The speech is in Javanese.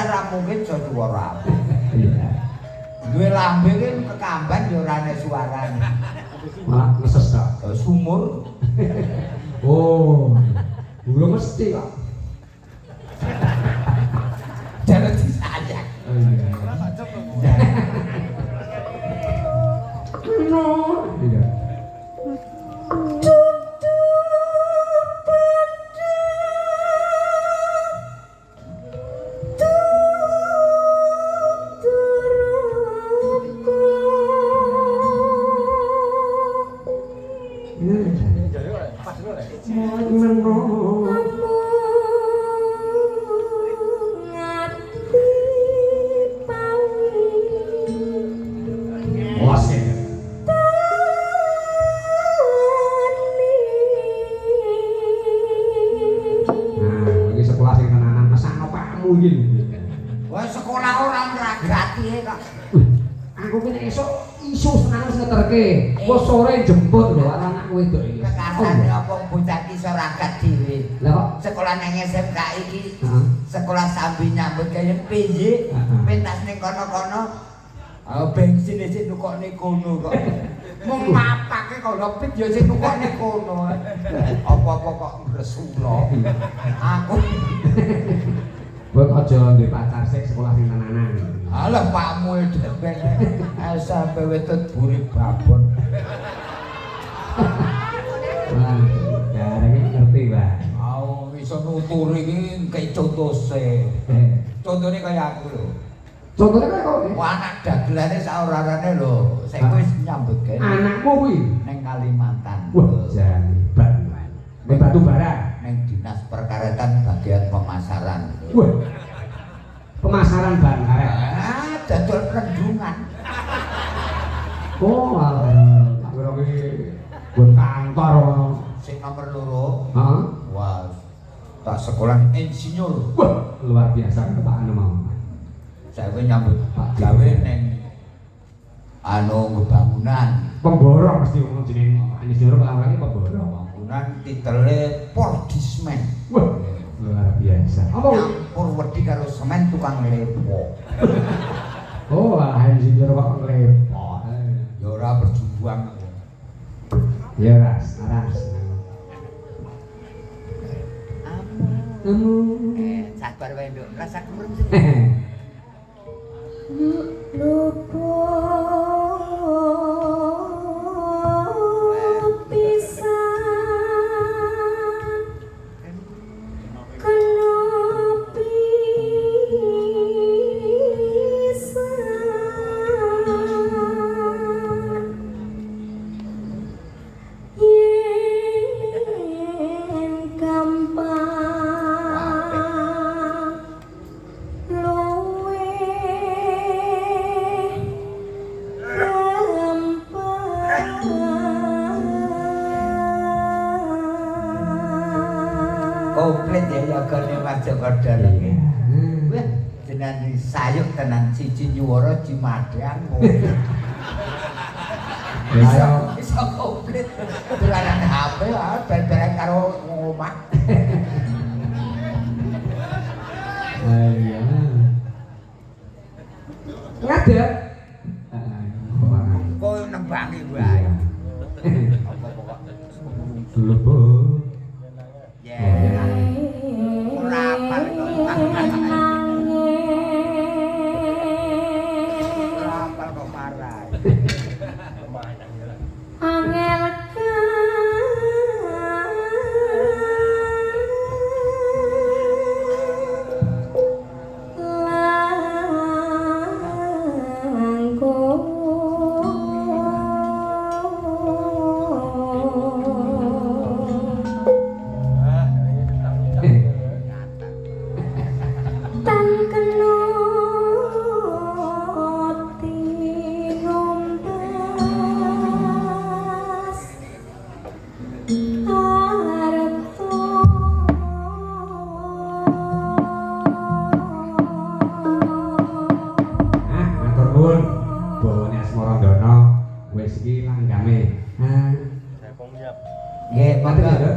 ra mungkin iso swara apik. Iya. Duwe lambe ki kekamban ya ora ana suarane. Malah ngeses ta. Sumur. Oh. Belum mesti kok. Jangan disayang. Oh iya. No. Iya. Kok sore jemput lho anak wedok iki. Kekasane apa bocah ki iso ragat dhewe. Lah kok sekolah nang SMK iki. Sekolah sambil nyambut gawe piye? Pentas ning kono-kono. Bensin sik nukokne kono kok. Mung mapake kono pit ya sik nukokne kono. Apa-apa kok ngresula. Aku kok aja ndek pacar sik sekolah sing tenanan. Alah pakmu dhewe sampe wetut buri babon. Wah, jarane ngerti, Pak. Mau iso nuturi iki kaya contoh se. Contone kaya aku lho. Contone kaya kok? Wah, anak dagelane sak ora-orane lho. Saiki wis nyambut gawe. Anakmu kuwi ning Kalimantan. Wah, janiban. Ning Batu Bara, ning Dinas Perkaretan bagian pemasaran. Wah. Pemasaran bahan karet. Dadol rendungan. Oh, tak kira ki buat kantor sing nomor 2. Heeh. Wah, tak sekolah insinyur. Wah, luar biasa Pak Anu mau. Saya nyambut gawe ning ngebangunan. Pemborong mesti ngomong jeneng insinyur lawangane pemborong. Bangunan titele Pordismen. Wah, luar biasa. Apa nyampur wedi karo semen tukang lepo. Oh, insinyur kok nglepo. Ya ora berjuang. Ya ras, aras. Sabar wae nduk, rasa kurung. Lupa komplit ya yogane Mas Joko Dalang. Wah, jenengan sayuk tenan siji nyuwara Cimadang. Bisa komplit. Dolanan HP bel-belan karo omah. Iya. Ngadeg. Kok nembangi wae. Apa pokok Lebo. ora apal kok. Ora apal kok marah. Angel Nggih, monggo.